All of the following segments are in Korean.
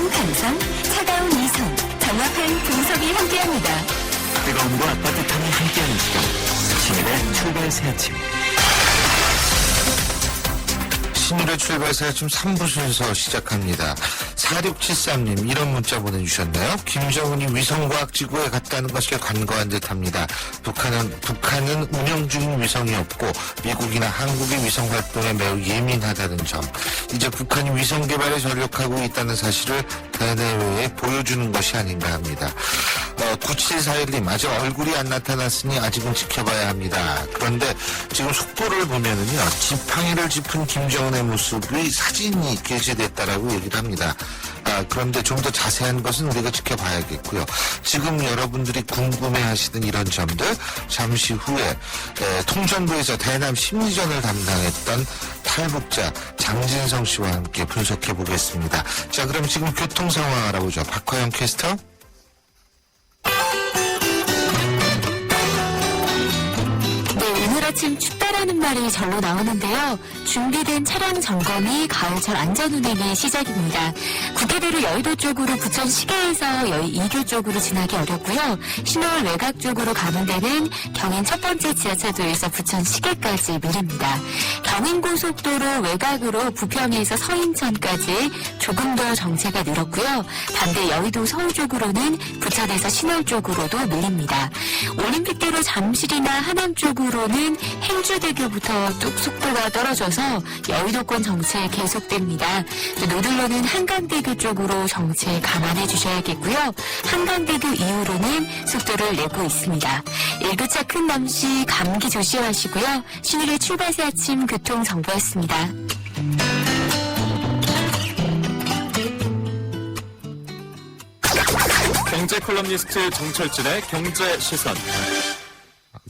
따뜻한 감성, 차가운 이성, 정확한 분석이 함께합니다. 뜨거움과 따뜻함이 함께하는 시간. 신일의 출발 새 아침. 신일의 출발 새 아침 3부 순서 시작합니다. 4673님 이런 문자 보내주셨나요? 김정은이 위성과학지구에 갔다는 것이 관거한 듯합니다. 북한은 운영 중인 위성이 없고 미국이나 한국의 위성 활동에 매우 예민하다는 점. 이제 북한이 위성 개발에 전력하고 있다는 사실을 대내외에 보여주는 것이 아닌가 합니다. 9741님 아직 얼굴이 안 나타났으니 아직은 지켜봐야 합니다. 그런데 지금 속보를 보면은요, 지팡이를 짚은 김정은의 모습이 사진이 게재됐다라고 얘기를 합니다. 그런데 좀 더 자세한 것은 우리가 지켜봐야겠고요. 지금 여러분들이 궁금해하시는 이런 점들 잠시 후에 통전부에서 대남 심리전을 담당했던 탈북자 장진성 씨와 함께 분석해 보겠습니다. 자, 그럼 지금 교통 상황 알아보죠. 박화영 캐스터. 오늘 아침 춥다라는 말이 절로 나오는데요. 준비된 차량 점검이 가을철 안전운행의 시작입니다. 국회대로 여의도 쪽으로 부천 시계에서 2교 쪽으로 지나기 어렵고요. 신월 외곽 쪽으로 가는 데는 경인 첫 번째 지하차도에서 부천 시계까지 밀립니다. 경인고속도로 외곽으로 부평에서 서인천까지 조금 더 정체가 늘었고요. 반대 여의도 서울 쪽으로는 부천에서 신월 쪽으로도 밀립니다. 올림픽대로 잠실이나 하남 쪽으로는 행주대교부터 뚝 속도가 떨어져서 여의도권 정체 계속됩니다. 노들로는 한강대교 쪽으로 정체 감안해 주셔야겠고요. 한강대교 이후로는 속도를 내고 있습니다. 일교차 큰 남시 감기 조심하시고요. 신일의 출발새 아침 교통정보였습니다. 경제 컬럼니스트 정철진의 경제 시선.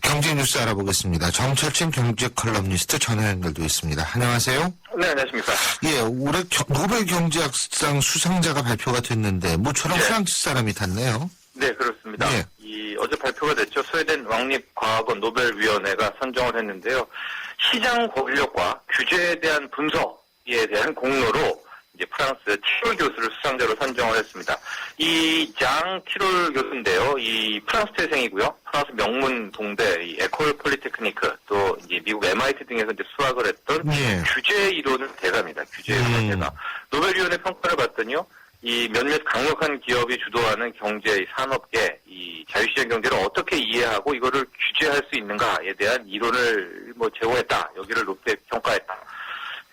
경제 뉴스 알아보겠습니다. 정철진 경제 컬럼니스트 전화 연결돼 있습니다. 안녕하세요. 네, 안녕하십니까. 예, 올해 노벨 경제학상 수상자가 발표가 됐는데 모처럼 네. 프랑스 사람이 탔네요. 네, 그렇습니다. 예. 어제 발표가 됐죠. 스웨덴 왕립과학원 노벨위원회가 선정을 했는데요. 시장 권력과 규제에 대한 분석에 대한 공로로 이제 프랑스 티롤 교수를 수상자로 선정을 했습니다. 이 장 티롤 교수인데요. 이 프랑스 태생이고요. 프랑스 명문 동대 이 에콜 폴리테크니크 또 이제 미국 MIT 등에서 이제 수학을 했던 예. 규제 이론을 대가입니다. 규제 이론을 대가. 노벨위원회 평가를 봤더니요. 이 몇몇 강력한 기업이 주도하는 경제, 이 산업계, 이 자유시장 경제를 어떻게 이해하고 이거를 규제할 수 있는가에 대한 이론을 제공했다. 여기를 높게 평가했다.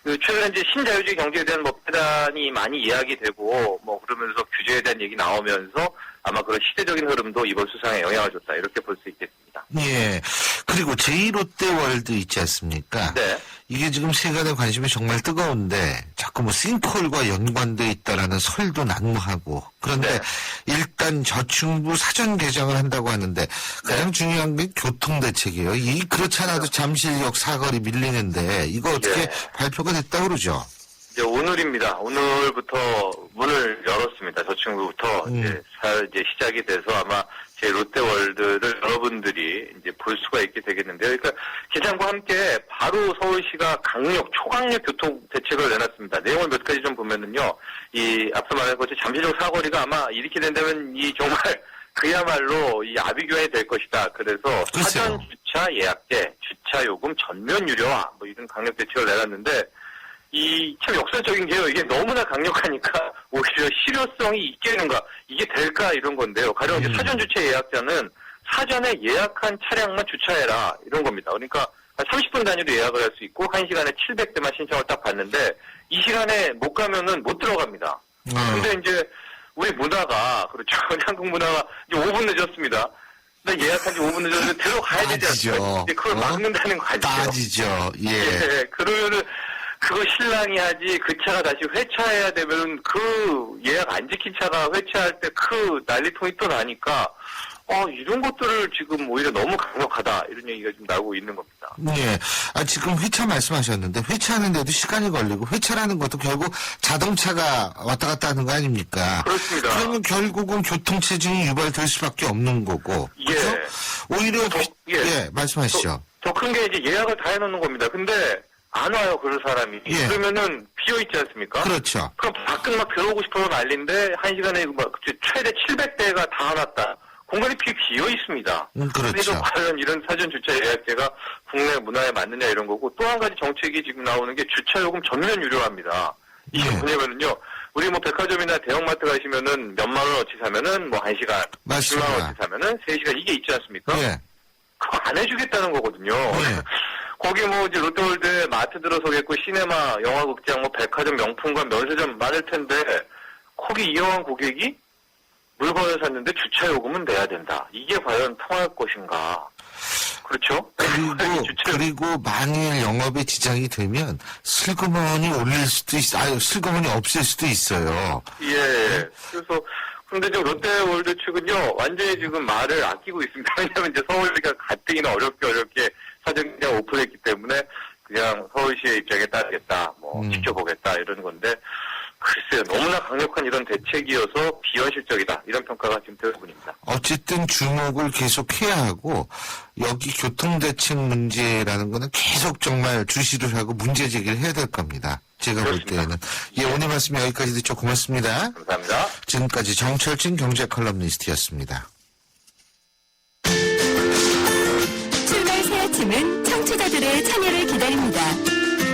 최근에 이제 신자유주의 경제에 대한 폐단이 많이 이야기되고 그러면서 규제에 대한 얘기 나오면서 아마 그런 시대적인 흐름도 이번 수상에 영향을 줬다. 이렇게 볼 수 있겠습니다. 예. 그리고 제2롯데월드 있지 않습니까? 네. 이게 지금 세간의 관심이 정말 뜨거운데 자꾸 싱크홀과 연관돼 있다라는 설도 난무하고 그런데 네. 일단 저층부 사전 개장을 한다고 하는데 가장 중요한 게 교통대책이에요. 그렇지 않아도 잠실역 사거리 밀리는데 이거 어떻게 네. 발표가 됐다고 그러죠? 이제 오늘입니다. 오늘부터 문을 열었습니다. 저층부부터 이제 시작이 돼서 아마 제 롯데월드를 여러분들이 이제 볼 수가 있게 되겠는데요. 그러니까 개장과 함께 바로 서울시가 초강력 교통 대책을 내놨습니다. 내용을 몇 가지 좀 보면은요, 이 앞서 말한 것처럼 잠실역 사거리가 아마 이렇게 된다면 이 정말 그야말로 이 아비규환이 될 것이다. 그래서 글쎄요. 사전 주차 예약제, 주차 요금 전면 유료화 이런 강력 대책을 내놨는데. 참 역설적인 게요. 이게 너무나 강력하니까 오히려 실효성이 있겠는가, 이게 될까 이런 건데요. 가령 이제 사전 주차 예약자는 사전에 예약한 차량만 주차해라 이런 겁니다. 그러니까 한 30분 단위로 예약을 할 수 있고 1시간에 700대만 신청을 딱 받는데 이 시간에 못 가면은 못 들어갑니다. 근데 이제 우리 문화가 그렇죠. 한국 문화가 이제 5분 늦었습니다. 근데 예약한 지 5분 늦었는데 들어가야 되지 않습니까? 그걸 막는다는 거 아니죠? 따지죠. 예. 그러면은 그거 신랑이 하지 그 차가 다시 회차해야 되면 그 예약 안 지킨 차가 회차할 때 그 난리통이 또 나니까 이런 것들을 지금 오히려 너무 강력하다 이런 얘기가 좀 나오고 있는 겁니다. 예. 지금 회차 말씀하셨는데 회차하는데도 시간이 걸리고 회차라는 것도 결국 자동차가 왔다 갔다 하는 거 아닙니까? 그렇습니다. 그러면 결국은 교통체증이 유발될 수밖에 없는 거고. 예. 그렇죠? 오히려 말씀하시죠. 더 큰 게 이제 예약을 다 해놓는 겁니다. 근데 안 와요, 그런 사람이. 예. 그러면은 비 비어있지 않습니까? 그렇죠. 그럼 밖은 막 들어오고 싶어서 난리인데 1시간에 막 최대 700대가 닿아놨다. 공간이 비어 있습니다. 그렇죠. 그래서 과연 이런 사전 주차 예약제가 국내 문화에 맞느냐 이런 거고 또 한 가지 정책이 지금 나오는 게 주차 요금 전면 유료화입니다. 이게 예. 뭐냐면요. 우리 뭐 백화점이나 대형마트 가시면은 몇만 원어치 사면은 뭐 1시간, 맞습니다. 10만 원어치 사면은 3시간 이게 있지 않습니까? 예. 그거 안 해주겠다는 거거든요. 예. 거기 뭐 이제 롯데월드 마트 들어서겠고 시네마, 영화극장, 뭐 백화점, 명품관, 면세점 많을 텐데 거기 이용한 고객이 물건을 샀는데 주차 요금은 내야 된다. 이게 과연 통할 것인가? 그렇죠? 그리고 만일 영업에 지장이 되면 슬그머니 올릴 수도 슬그머니 없앨 수도 있어요. 예. 그래서 근데 지금 롯데월드 측은요 완전히 지금 말을 아끼고 있습니다. 왜냐하면 이제 서울시가 가뜩이나 어렵게 사전시장 오픈했기 때문에 그냥 서울시의 입장에 따르겠다, 뭐 지켜보겠다 이런 건데 글쎄요 너무나 강력한 이런 대책이어서 비현실적이다 이런 평가가 지금 대부분입니다. 어쨌든 주목을 계속 해야 하고 여기 교통대책 문제라는 거는 계속 정말 주시를 하고 문제 제기를 해야 될 겁니다. 제가 볼 그렇습니다. 때는. 예, 오늘 말씀 여기까지 듣죠. 고맙습니다. 감사합니다. 지금까지 정철진 경제 컬럼니스트였습니다. 출발 새 아침은 청취자들의 참여를 기다립니다.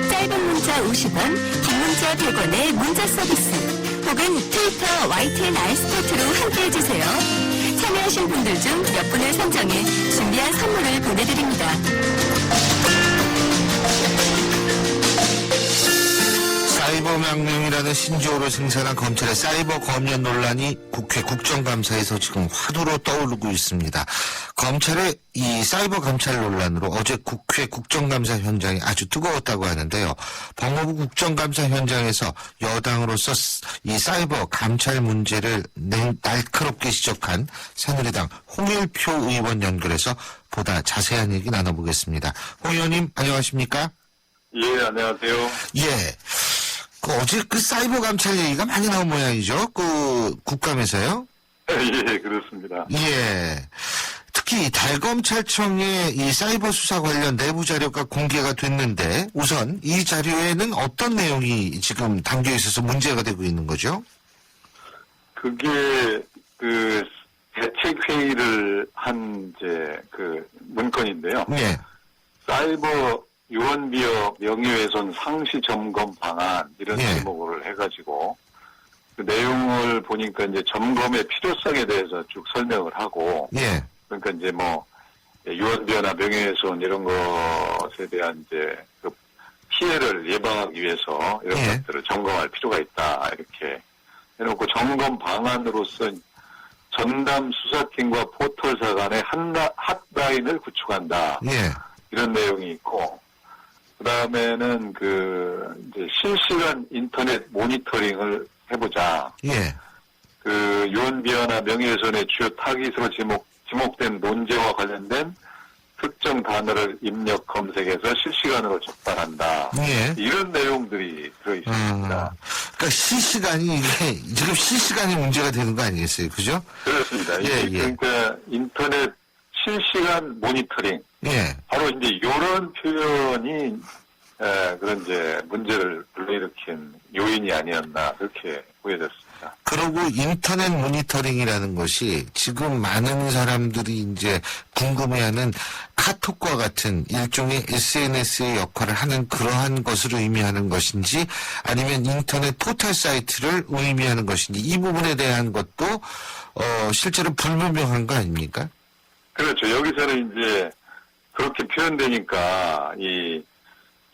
짧은 문자 50원, 긴 문자 100원의 문자 서비스 혹은 트위터 YTN R스포츠로 함께해주세요. 참여하신 분들 중 몇 분을 선정해 준비한 선물을 보내드립니다. 사이버 망명이라는 신조어로 생산한 검찰의 사이버 검열 논란이 국회 국정감사에서 지금 화두로 떠오르고 있습니다. 검찰의 이 사이버 감찰 논란으로 어제 국회 국정감사 현장이 아주 뜨거웠다고 하는데요. 법무부 국정감사 현장에서 여당으로서 이 사이버 감찰 문제를 날카롭게 지적한 새누리당 홍일표 의원 연결해서 보다 자세한 얘기 나눠보겠습니다. 홍 의원님 안녕하십니까? 예, 안녕하세요. 예. 어제 사이버 감찰 얘기가 많이 나온 모양이죠? 국감에서요? 예, 그렇습니다. 예. 특히 달검찰청의 이 사이버 수사 관련 내부 자료가 공개가 됐는데 우선 이 자료에는 어떤 내용이 지금 담겨 있어서 문제가 되고 있는 거죠? 그게 대책회의를 한 문건인데요. 예. 사이버 유언비어 명예훼손 상시 점검 방안 이런 예. 제목을 해가지고 그 내용을 보니까 이제 점검의 필요성에 대해서 쭉 설명을 하고 예. 그러니까 이제 뭐 유언비어나 명예훼손 이런 것에 대한 이제 그 피해를 예방하기 위해서 이런 예. 것들을 점검할 필요가 있다 이렇게 해놓고 점검 방안으로서 전담 수사팀과 포털사 간의 핫라인을 구축한다 예. 이런 내용이 있고 그 다음에는 이제 실시간 인터넷 모니터링을 해보자. 예. 유언비어나 명예훼손의 주요 타깃으로 지목된 논제와 관련된 특정 단어를 입력 검색해서 실시간으로 적발한다. 예. 이런 내용들이 들어있습니다. 그러니까 실시간이 이게 지금 실시간이 문제가 되는 거 아니겠어요? 그죠? 그렇습니다. 예, 예. 그러니까 인터넷 실시간 모니터링. 예. 바로 이제 이런 표현이 그런 이제 문제를 불러일으킨 요인이 아니었나 그렇게 보여졌습니다. 그리고 인터넷 모니터링이라는 것이 지금 많은 사람들이 이제 궁금해하는 카톡과 같은 일종의 SNS의 역할을 하는 그러한 것을 의미하는 것인지 아니면 인터넷 포털 사이트를 의미하는 것인지 이 부분에 대한 것도 실제로 불분명한 거 아닙니까? 그렇죠. 여기서는 이제 그렇게 표현되니까 이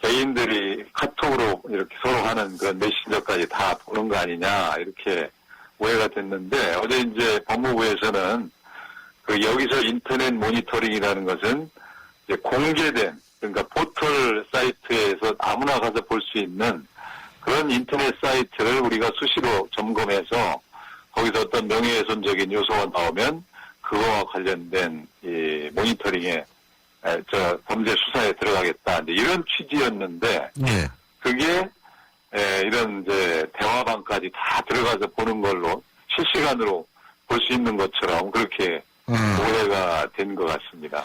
개인들이 카톡으로 이렇게 서로 하는 그런 메신저까지 다 보는 거 아니냐 이렇게 오해가 됐는데 어제 이제 법무부에서는 여기서 인터넷 모니터링이라는 것은 이제 공개된 그러니까 포털 사이트에서 아무나 가서 볼 수 있는 그런 인터넷 사이트를 우리가 수시로 점검해서 거기서 어떤 명예훼손적인 요소가 나오면 그거와 관련된 이 모니터링에 범죄 수사에 들어가겠다 이런 취지였는데 예. 그게 이런 이제 대화방까지 다 들어가서 보는 걸로 실시간으로 볼 수 있는 것처럼 그렇게 오해가 된 것 같습니다.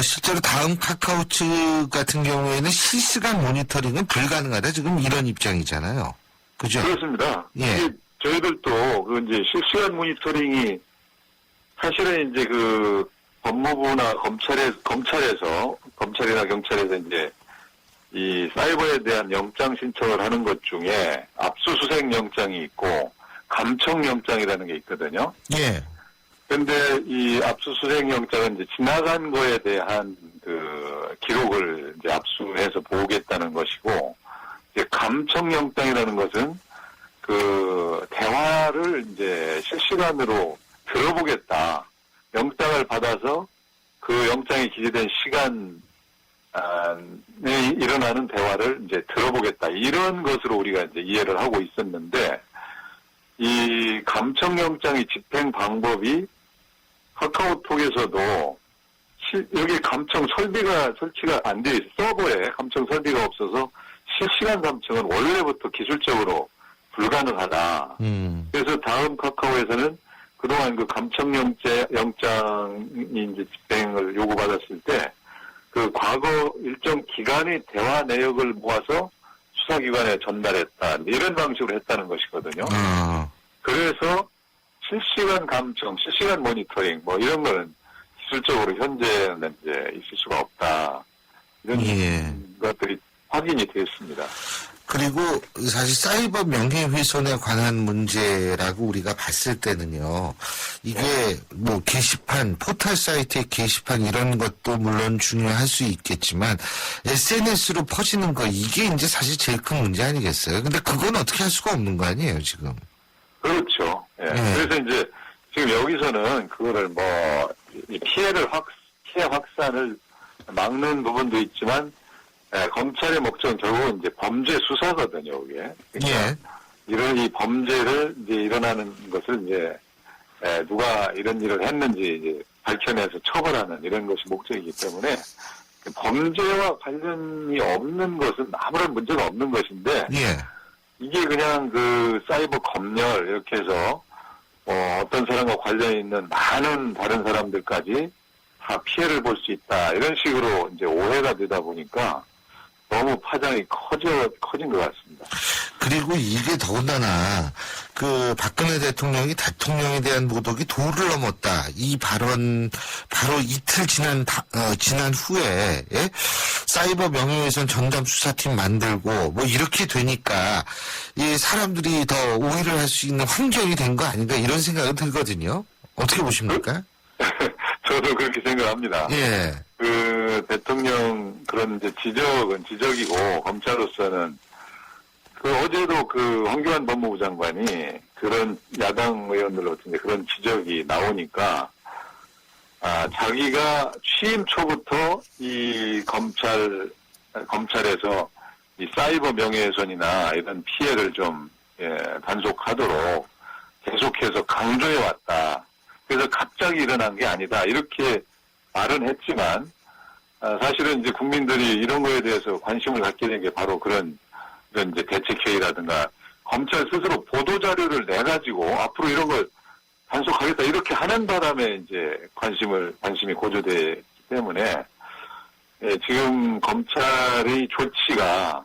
실제로 다음 카카오 측 같은 경우에는 실시간 모니터링은 불가능하다. 지금 이런 입장이잖아요. 그죠? 그렇습니다. 예. 이제 저희들도 그 이제 실시간 모니터링이 사실은 이제 그 법무부나 검찰이나 경찰에서 이제 이 사이버에 대한 영장 신청을 하는 것 중에 압수수색 영장이 있고 감청 영장이라는 게 있거든요. 예. 근데 이 압수수색 영장은 이제 지나간 거에 대한 그 기록을 이제 압수해서 보겠다는 것이고, 이제 감청 영장이라는 것은 그 대화를 이제 실시간으로 들어보겠다. 영장을 받아서 그 영장이 기재된 시간에 일어나는 대화를 이제 들어보겠다. 이런 것으로 우리가 이제 이해를 하고 있었는데, 이 감청영장의 집행 방법이 카카오톡에서도 여기 감청 설치가 안 돼 있어. 서버에 감청 설비가 없어서 실시간 감청은 원래부터 기술적으로 불가능하다. 그래서 다음 카카오에서는 그동안 그 감청영장이 이제 집행을 요구받았을 때 그 과거 일정 기간의 대화 내역을 모아서 수사기관에 전달했다. 이런 방식으로 했다는 것이거든요. 그래서 실시간 감청, 실시간 모니터링, 뭐 이런 거는 기술적으로 현재는 이제 있을 수가 없다. 이런 것들이 확인이 됐습니다. 그리고 사실 사이버 명예훼손에 관한 문제라고 우리가 봤을 때는요, 이게 뭐 게시판, 포털 사이트의 게시판 이런 것도 물론 중요할 수 있겠지만 SNS로 퍼지는 거 이게 이제 사실 제일 큰 문제 아니겠어요? 근데 그건 어떻게 할 수가 없는 거 아니에요, 지금? 그렇죠. 예. 그래서 이제 지금 여기서는 그거를 뭐 이 피해 확산을 막는 부분도 있지만 검찰의 목적은 결국은 이제 범죄 수사거든요, 이게. 그러니까 이런 이 범죄를 이제 일어나는 것을 이제 누가 이런 일을 했는지 이제 밝혀내서 처벌하는 이런 것이 목적이기 때문에 범죄와 관련이 없는 것은 아무런 문제가 없는 것인데 이게 그냥 그 사이버 검열 이렇게 해서 어떤 사람과 관련이 있는 많은 다른 사람들까지 다 피해를 볼 수 있다 이런 식으로 이제 오해가 되다 보니까 너무 파장이 커진 것 같습니다. 그리고 이게 더군다나 그 박근혜 대통령이 대통령에 대한 모독이 도를 넘었다. 이 발언 바로 이틀 지난 후에 사이버 명예훼손 전담 수사팀 만들고 뭐 이렇게 되니까 이 사람들이 더 오해를 할 수 있는 환경이 된 거 아닌가 이런 생각은 들거든요. 어떻게 보십니까? 저도 그렇게 생각합니다. 그 대통령 그런 이제 지적은 지적이고 검찰로서는 그 어제도 그 황교안 법무부 장관이 그런 야당 의원들로부터 이제 그런 지적이 나오니까 자기가 취임 초부터 이 검찰에서 이 사이버 명예훼손이나 이런 피해를 좀 단속하도록 계속해서 강조해 왔다. 그래서 갑자기 일어난 게 아니다. 이렇게 말은 했지만 사실은 이제 국민들이 이런 거에 대해서 관심을 갖게 된 게 바로 이런 이제 대책회의라든가 검찰 스스로 보도자료를 내가지고 앞으로 이런 걸 단속하겠다 이렇게 하는 바람에 이제 관심이 고조되기 때문에 지금 검찰의 조치가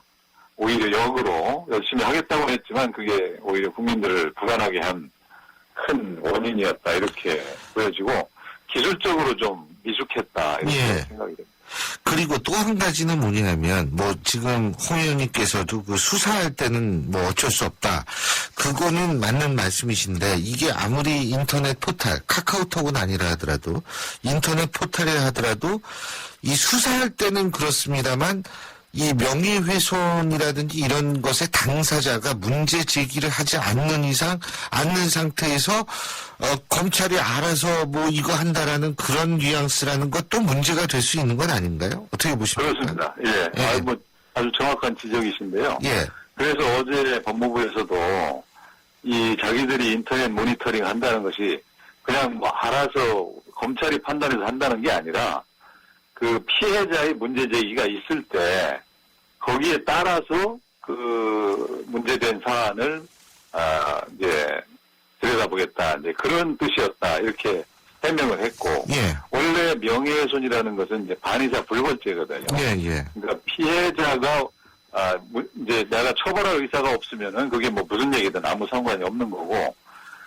오히려 역으로 열심히 하겠다고 했지만 그게 오히려 국민들을 불안하게 한 큰 원인이었다 이렇게 보여지고 기술적으로 좀 미숙했다 이렇게 생각이 됩니다. 그리고 또 한 가지는 뭐냐면 뭐 지금 홍 의원님께서도 그 수사할 때는 뭐 어쩔 수 없다. 그거는 맞는 말씀이신데 이게 아무리 인터넷 포털 카카오톡은 아니라 하더라도 인터넷 포털에 하더라도 이 수사할 때는 그렇습니다만 이 명예훼손이라든지 이런 것의 당사자가 문제 제기를 하지 않는 상태에서 검찰이 알아서 뭐 이거 한다라는 그런 뉘앙스라는 것도 문제가 될 수 있는 건 아닌가요? 어떻게 보십니까? 그렇습니다. 아주 정확한 지적이신데요. 그래서 어제 법무부에서도 이 자기들이 인터넷 모니터링 한다는 것이 그냥 뭐 알아서 검찰이 판단해서 한다는 게 아니라 그 피해자의 문제 제기가 있을 때 거기에 따라서 그 문제된 사안을 이제 들여다보겠다 이제 그런 뜻이었다 이렇게 해명을 했고 예. 원래 명예훼손이라는 것은 이제 반의사 불벌죄거든요. 예, 예. 그러니까 피해자가 이제 내가 처벌할 의사가 없으면은 그게 뭐 무슨 얘기든 아무 상관이 없는 거고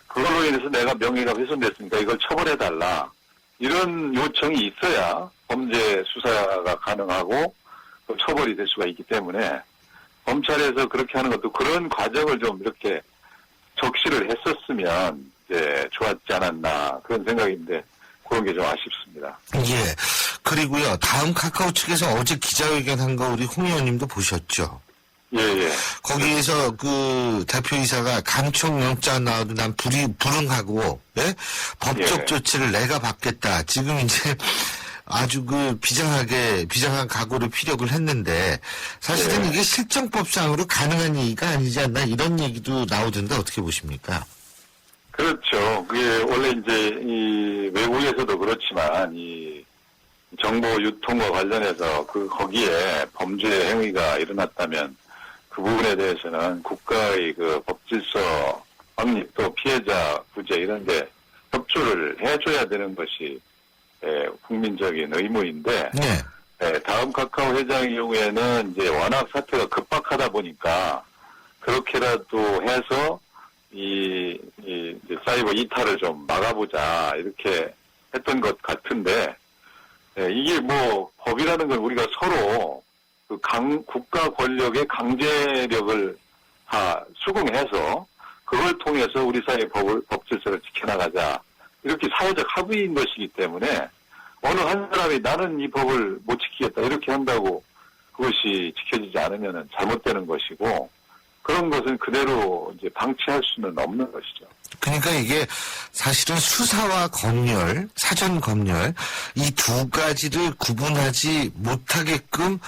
그걸로 인해서 내가 명예가 훼손됐으니까 이걸 처벌해달라 이런 요청이 있어야 범죄 수사가 가능하고 처벌이 될 수가 있기 때문에 검찰에서 그렇게 하는 것도 그런 과정을 좀 이렇게 적시를 했었으면 이제 좋았지 않았나 그런 생각인데 그런 게 좀 아쉽습니다. 예. 그리고요, 다음 카카오 측에서 어제 기자회견 한 거 우리 홍 의원님도 보셨죠? 예, 예. 거기에서 그 대표이사가 감청영장 나와도 난 불응하고, 예? 법적 예. 조치를 내가 받겠다. 지금 이제 아주 비장한 각오를 피력을 했는데, 사실은 예. 이게 실정법상으로 가능한 얘기가 아니지 않나 이런 얘기도 나오던데 어떻게 보십니까? 그렇죠. 그게 원래 이제 이 외국에서도 그렇지만 이 정보 유통과 관련해서 거기에 범죄 행위가 일어났다면 그 부분에 대해서는 국가의 그 법질서 확립 또 피해자 구제 이런 데 협조를 해줘야 되는 것이 국민적인 의무인데 네. 다음 카카오 회장의 경우에는 이제 워낙 사태가 급박하다 보니까 그렇게라도 해서 이제 사이버 이탈을 좀 막아보자 이렇게 했던 것 같은데 이게 뭐 법이라는 건 우리가 서로 그 국가 권력의 강제력을 다 수긍해서 그걸 통해서 우리 사회의 법 질서를 지켜나가자 이렇게 사회적 합의인 것이기 때문에 어느 한 사람이 나는 이 법을 못 지키겠다 이렇게 한다고 그것이 지켜지지 않으면 잘못되는 것이고 그런 것은 그대로 이제 방치할 수는 없는 것이죠. 그러니까 이게 사실은 수사와 검열, 사전 검열 이 두 가지를 구분하지 못하게끔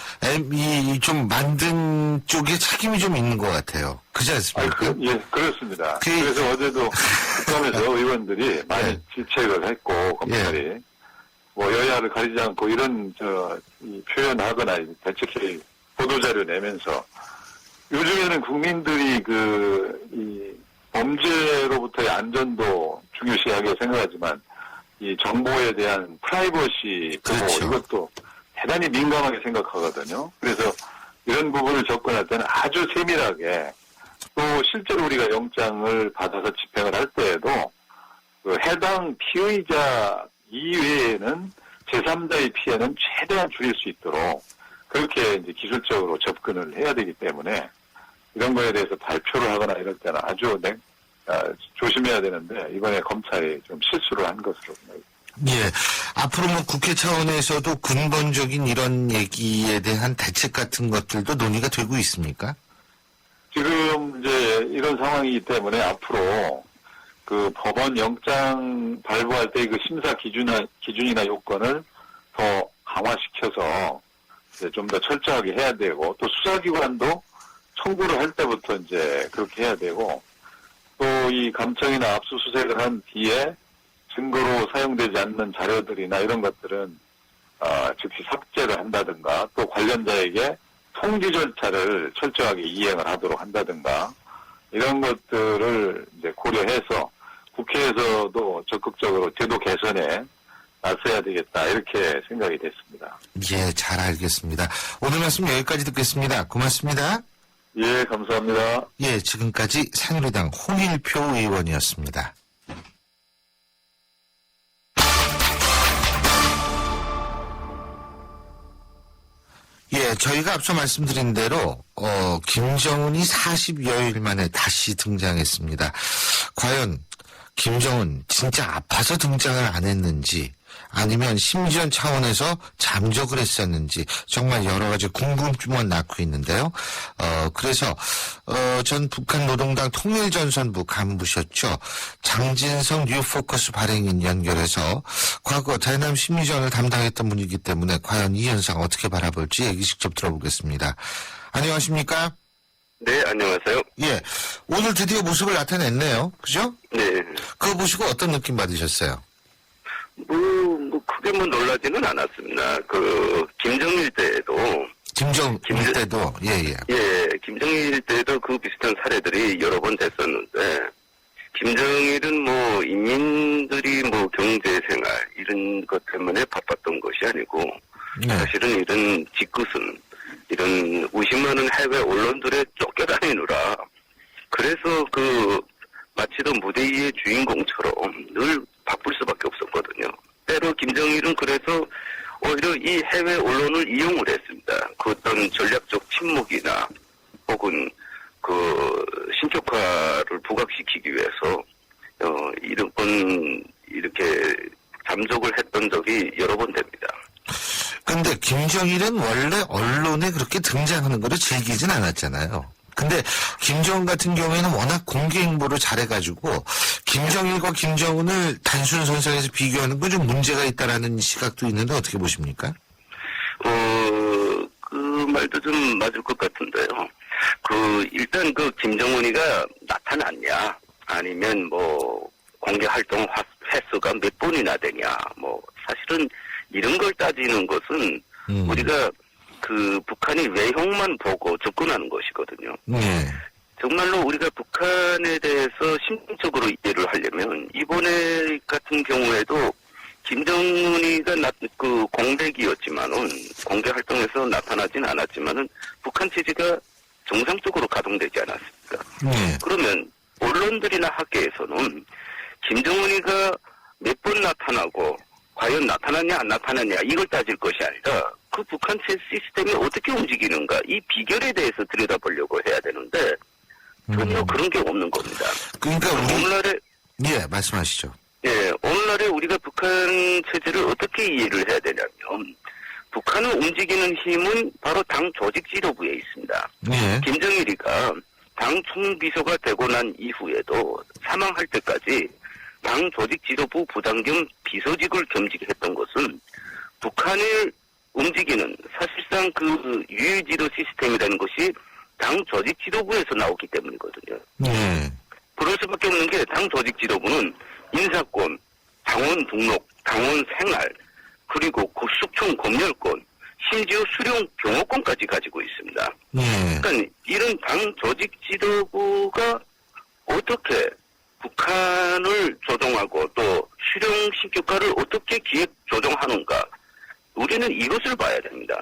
좀 만든 쪽에 책임이 좀 있는 것 같아요. 그렇지 않습니까? 예, 그렇습니다. 그래서 어제도 국감에서 의원들이 많이 질책을 했고 검찰이 뭐 여야를 가리지 않고 이런 이 표현하거나 대책회의 보도자료 내면서 요즘에는 국민들이 이 범죄로부터의 안전도 중요시하게 생각하지만 이 정보에 대한 프라이버시 보호 그렇죠. 이것도 대단히 민감하게 생각하거든요. 그래서 이런 부분을 접근할 때는 아주 세밀하게 또 실제로 우리가 영장을 받아서 집행을 할 때에도 그 해당 피의자 이외에는 제3자의 피해는 최대한 줄일 수 있도록 그렇게 이제 기술적으로 접근을 해야 되기 때문에 이런 거에 대해서 발표를 하거나 이럴 때는 아주 조심해야 되는데 이번에 검찰이 좀 실수를 한 것으로 생각합니다. 예. 앞으로 뭐 국회 차원에서도 근본적인 이런 얘기에 대한 대책 같은 것들도 논의가 되고 있습니까? 지금 이제 이런 상황이기 때문에 앞으로 그 법원 영장 발부할 때 그 심사 기준이나 요건을 더 강화시켜서 좀 더 철저하게 해야 되고 또 수사기관도 청구를 할 때부터 이제 그렇게 해야 되고 또 이 감청이나 압수수색을 한 뒤에 증거로 사용되지 않는 자료들이나 이런 것들은 즉시 삭제를 한다든가 또 관련자에게 통지 절차를 철저하게 이행을 하도록 한다든가 이런 것들을 이제 고려해서 국회에서도 적극적으로 제도 개선에 나서야 되겠다 이렇게 생각이 됐습니다. 예, 잘 알겠습니다. 오늘 말씀 여기까지 듣겠습니다. 고맙습니다. 예, 감사합니다. 예, 지금까지 새누리당 홍일표 의원이었습니다. 예, 저희가 앞서 말씀드린 대로 김정은이 40여일 만에 다시 등장했습니다. 과연 김정은 진짜 아파서 등장을 안 했는지 아니면 심지어 차원에서 잠적을 했었는지 정말 여러 가지 궁금증만 낳고 있는데요. 그래서 전 북한 노동당 통일전선부 간부셨죠. 장진성 뉴포커스 발행인 연결해서 과거 대남 심리전을 담당했던 분이기 때문에 과연 이 현상 어떻게 바라볼지 얘기 직접 들어보겠습니다. 안녕하십니까? 네, 안녕하세요. 예, 오늘 드디어 모습을 나타냈네요. 그죠? 네. 그거 보시고 어떤 느낌 받으셨어요? 크게 놀라지는 않았습니다. 김정일 때도. 김정일 때도, 예. 예, 김정일 때도 그 비슷한 사례들이 여러 번 됐었는데, 김정일은 뭐 인민들이 뭐 경제생활 이런 것 때문에 바빴던 것이 아니고 네. 사실은 이런 짓궂은 이런 의심하는 해외 언론들에 쫓겨다니느라 그래서 그 마치도 무대 위의 주인공처럼 늘 바쁠 수밖에 없었거든요. 때로 김정일은 그래서 오히려 이 해외 언론을 이용을 했습니다. 그 어떤 전략적 침묵이나 혹은 그 신격화를 부각시키기 위해서 이렇게 잠적을 했던 적이 여러 번 됩니다. 근데 김정일은 원래 언론에 그렇게 등장하는 거를 즐기진 않았잖아요. 근데 김정은 같은 경우에는 워낙 공개 행보를 잘해가지고 김정일과 김정은을 단순 선상에서 비교하는 건 좀 문제가 있다라는 시각도 있는데 어떻게 보십니까? 그 말도 좀 맞을 것 같은데요. 일단 김정은이가 나타났냐, 아니면 뭐, 공개 활동 횟수가 몇 번이나 되냐, 뭐, 사실은 이런 걸 따지는 것은 우리가 북한이 외형만 보고 접근하는 것이거든요. 네. 정말로 우리가 북한에 대해서 심층적으로 이해를 하려면 이번에 같은 경우에도 김정은이가 공백이었지만은 공개 활동에서 나타나진 않았지만은 북한 체제가 정상적으로 가동되지 않았습니까? 네. 그러면 언론들이나 학계에서는 김정은이가 몇 번 나타나고 과연 나타났냐 안 나타났냐 이걸 따질 것이 아니라 그 북한 체제 시스템이 어떻게 움직이는가 이 비결에 대해서 들여다보려고 해야 되는데 전혀 그런 게 없는 겁니다. 그러니까 오늘날에 예, 말씀하시죠. 예, 오늘날에 우리가 북한 체제를 어떻게 이해를 해야 되냐면 북한을 움직이는 힘은 바로 당 조직 지도부에 있습니다. 네. 김정일이가 당 총비서가 되고 난 이후에도 사망할 때까지 당 조직 지도부 부장 겸 비서직을 겸직했던 것은 북한을 움직이는 사실상 유유지도 시스템이라는 것이 당 조직 지도부에서 나오기 때문이거든요. 네. 그럴 수밖에 없는 게 당 조직 지도부는 인사권, 당원 등록, 당원 생활, 그리고 국수총 검열권, 심지어 수령 경호권까지 가지고 있습니다. 네. 그러니까 이런 당 조직 지도부가 어떻게 북한을 조종하고 또 수령 신격화를 어떻게 기획 조종하는가, 우리는 이것을 봐야 됩니다.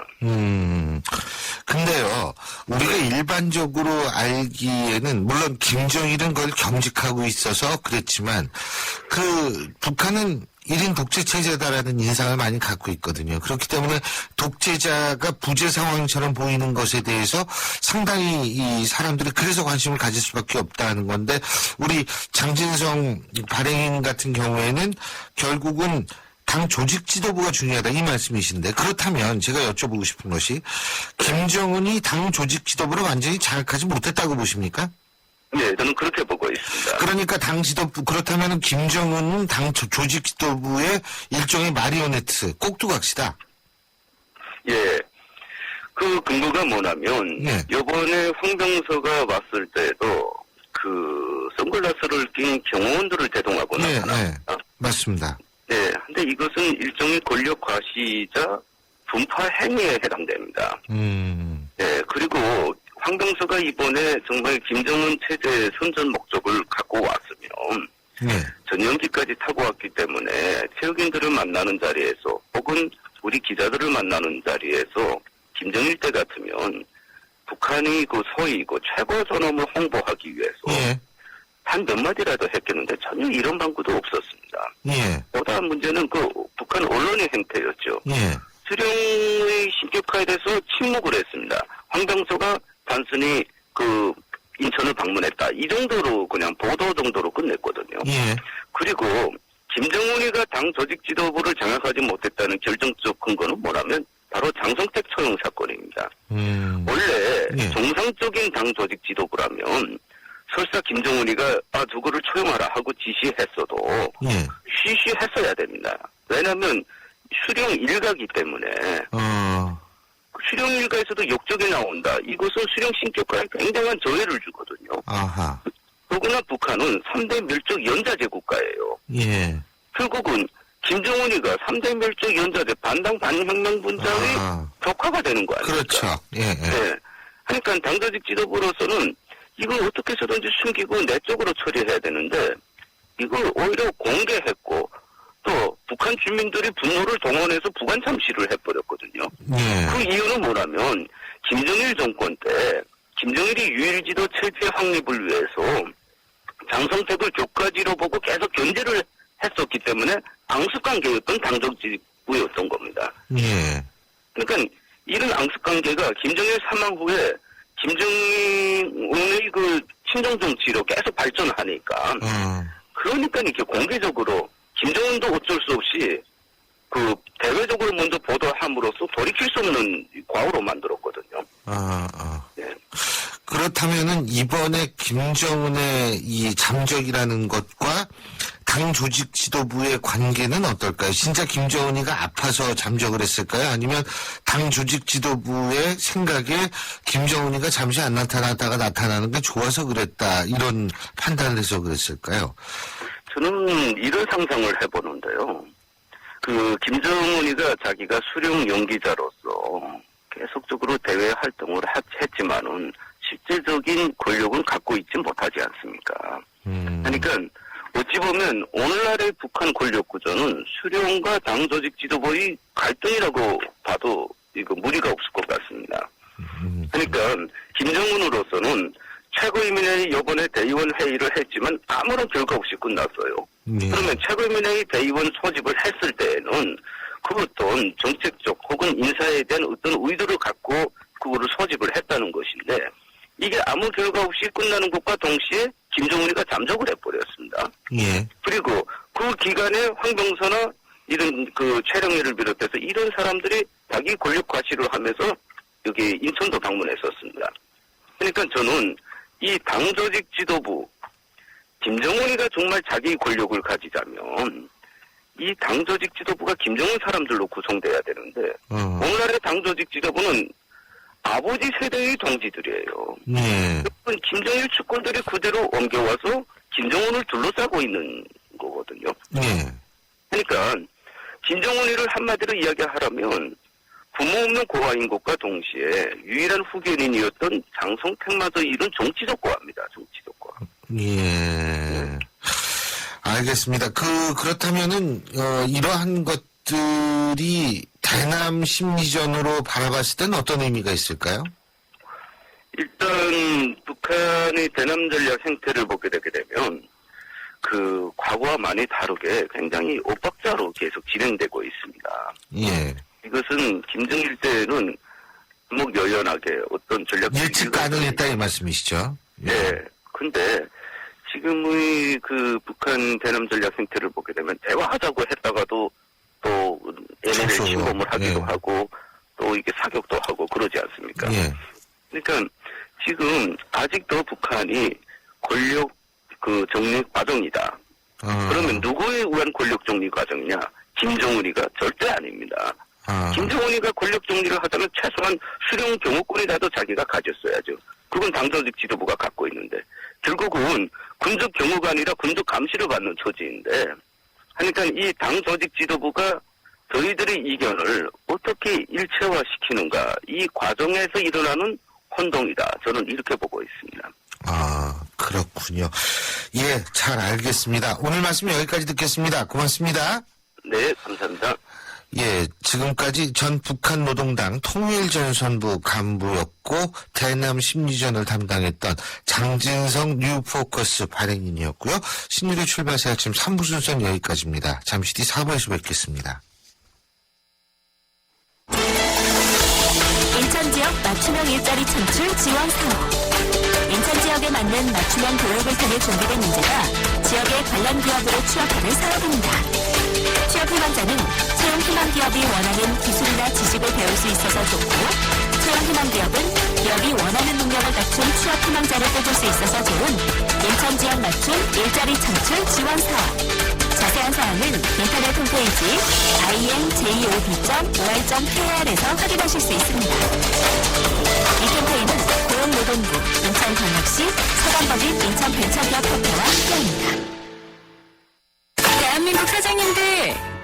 근데요, 우리가 일반적으로 알기에는, 물론 김정일은 그걸 경직하고 있어서 그랬지만, 북한은 1인 독재 체제다라는 인상을 많이 갖고 있거든요. 그렇기 때문에 독재자가 부재 상황처럼 보이는 것에 대해서 상당히 이 사람들이 그래서 관심을 가질 수밖에 없다는 건데, 우리 장진성 발행인 같은 경우에는 결국은 당 조직 지도부가 중요하다 이 말씀이신데, 그렇다면 제가 여쭤보고 싶은 것이 김정은이 당 조직 지도부를 완전히 장악하지 못했다고 보십니까? 네, 저는 그렇게 보고 있습니다. 그러니까 당 지도부, 그렇다면 김정은은 당 조직 지도부의 일종의 마리오네트, 꼭두각시다. 예. 그 근거가 뭐냐면, 네. 요번에 황병서가 왔을 때도 선글라스를 낀 경호원들을 대동하고 네, 나타났습니다. 맞습니다. 네, 근데 이것은 일종의 권력 과시자 분파 행위에 해당됩니다. 네, 그리고 황병서가 이번에 정말 김정은 체제의 선전 목적을 갖고 왔으면 네. 전용기까지 타고 왔기 때문에 체육인들을 만나는 자리에서 혹은 우리 기자들을 만나는 자리에서 김정일 때 같으면 북한이 소위 최고 존엄을 홍보하기 위해서 예. 한 몇 마디라도 했겠는데 전혀 이런 방구도 없었습니다. 예. 보다 문제는 북한 언론의 행태였죠. 예. 수령의 신격화에 대해서 침묵을 했습니다. 황병서가 단순히 인천을 방문했다. 이 정도로 그냥 보도 정도로 끝냈거든요. 예. 그리고 김정은이가 당 조직 지도부를 장악하지 못했다는 결정적 근거는 뭐냐면 바로 장성택 처형 사건입니다. 원래 예. 정상적인 당 조직 지도부라면 설사 김정은이가 누구를 초용하라 하고 지시했어도 예. 쉬쉬했어야 됩니다. 왜냐하면 수령 일가기 때문에 수령 일가에서도 역적이 나온다. 이것은 수령 신격화에 굉장한 저해를 주거든요. 아하. 더구나 북한은 3대 멸족 연자제 국가예요. 예. 결국은 김정은이가 3대 멸족 연자제 반당 반혁명 분자의 격화가 되는 거 아닙니까? 그렇죠. 예. 예. 네. 그러니까 당조직 지도부로서는 이걸 어떻게 해서든지 숨기고 내적으로 처리해야 되는데 이걸 오히려 공개했고 또 북한 주민들이 분노를 동원해서 부관 참시를 해버렸거든요. 예. 그 이유는 뭐냐면 김정일 정권 때 김정일이 유일지도 체제 확립을 위해서 장성택을 교과지로 보고 계속 견제를 했었기 때문에 앙숙관계였던 당정지구였던 겁니다. 예. 그러니까 이런 앙숙관계가 김정일 사망 후에 김정은의 그 친정정치로 계속 발전하니까 그러니까 이렇게 공개적으로 김정은도 어쩔 수 없이 그 대외적으로 먼저 보도함으로써 돌이킬 수 없는 과오로 만들었거든요. 예. 그렇다면은 이번에 김정은의 이 잠적이라는 것과 당 조직 지도부의 관계는 어떨까요? 진짜 김정은이가 아파서 잠적을 했을까요? 아니면 당 조직 지도부의 생각에 김정은이가 잠시 안 나타났다가 나타나는 게 좋아서 그랬다, 이런 판단을 해서 그랬을까요? 저는 이런 상상을 해보는데요. 그 김정은이가 자기가 수령 연기자로서 계속적으로 대외 활동을 했지만은 실제적인 권력은 갖고 있지 못하지 않습니까? 그러니까 어찌 보면 오늘날의 북한 권력 구조는 수령과 당 조직 지도부의 갈등이라고 봐도 이거 무리가 없을 것 같습니다. 그러니까 김정은으로서는 최고인민회의 이번에 대의원 회의를 했지만 아무런 결과 없이 끝났어요. 그러면 최고인민회의 대의원 소집을 했을 때에는 그 어떤 정책적 혹은 인사에 대한 어떤 의도를 갖고 그거를 소집을 했다는 것인데 이게 아무 결과 없이 끝나는 것과 동시에 김정은이가 잠적을 해버렸습니다. 예. 그리고 그 기간에 황병서나 이런 그 최령해를 비롯해서 이런 사람들이 자기 권력 과시를 하면서 여기 인천도 방문했었습니다. 그러니까 저는 이 당조직 지도부, 김정은이가 정말 자기 권력을 가지자면 이 당조직 지도부가 김정은 사람들로 구성돼야 되는데 오늘날의 당조직 지도부는 아버지 세대의 동지들이에요. 예. 김정일 측근들이 그대로 옮겨와서 김정은을 둘러싸고 있는 거거든요. 예. 그러니까 김정은이를 한마디로 이야기하라면 부모 없는 고아인 것과 동시에 유일한 후견인이었던 장성택마저 이런 정치적 고아입니다. 정치적 고아. 예. 알겠습니다. 그렇다면은, 이러한 것들이 대남 심리전으로 바라봤을 때는 어떤 의미가 있을까요? 일단, 북한의 대남 전략 행태를 보게 되게 되면, 그, 과거와 많이 다르게 굉장히 엇박자로 계속 진행되고 있습니다. 예. 이것은 김정일 때는 목여연하게 어떤 전략 예측 가능했다 이 말씀이시죠? 네. 근데 지금의 그 북한 대남 전략 행태를 보게 되면 대화하자고 했다가도 또 얘네들 청소요. 침범을 하기도 예. 하고 또 이게 사격도 하고 그러지 않습니까? 예. 그러니까 지금 아직도 북한이 권력 그 정리 과정이다. 그러면 누구에 의한 권력 정리 과정이냐? 김정은이가 절대 아닙니다. 김정은이가 권력 정리를 하자면 최소한 수령 경호권이라도 자기가 가졌어야죠. 그건 당조직 지도부가 갖고 있는데 결국은 군적 경호가 아니라 군적 감시를 받는 처지인데 그러니까 이 당조직 지도부가 저희들의 이견을 어떻게 일체화시키는가 이 과정에서 일어나는 혼동이다. 저는 이렇게 보고 있습니다. 그렇군요. 예, 잘 알겠습니다. 오늘 말씀 여기까지 듣겠습니다. 고맙습니다. 네, 감사합니다. 예, 지금까지 전 북한노동당 통일전선부 간부였고 대남 심리전을 담당했던 장진성 뉴포커스 발행인이었고요. 신유리 출발새 아침 3부 순서는 여기까지입니다. 잠시 뒤 4부에서 뵙겠습니다. 인천 지역 맞춤형 일자리 창출 지원 사업. 인천 지역에 맞는 맞춤형 교육을 통해 준비된 인재가 지역의 관련 기업으로 취업하는 사업입니다. 취업 희망자는 채용 희망 기업이 원하는 기술이나 지식을 배울 수 있어서 좋고, 채용 희망 기업은 기업이 원하는 능력을 갖춘 취업 희망자를 뽑을 수 있어서 좋은 인천 지역 맞춤 일자리 창출 지원 사업. 자세한 사항은 인터넷 홈페이지 imjob.or.kr에서 확인하실 수 있습니다. 이 캠페인은 고용노동부, 인천광역시, 서강법인 인천벤처기업협회와 함께합니다. 대한민국 사장님들,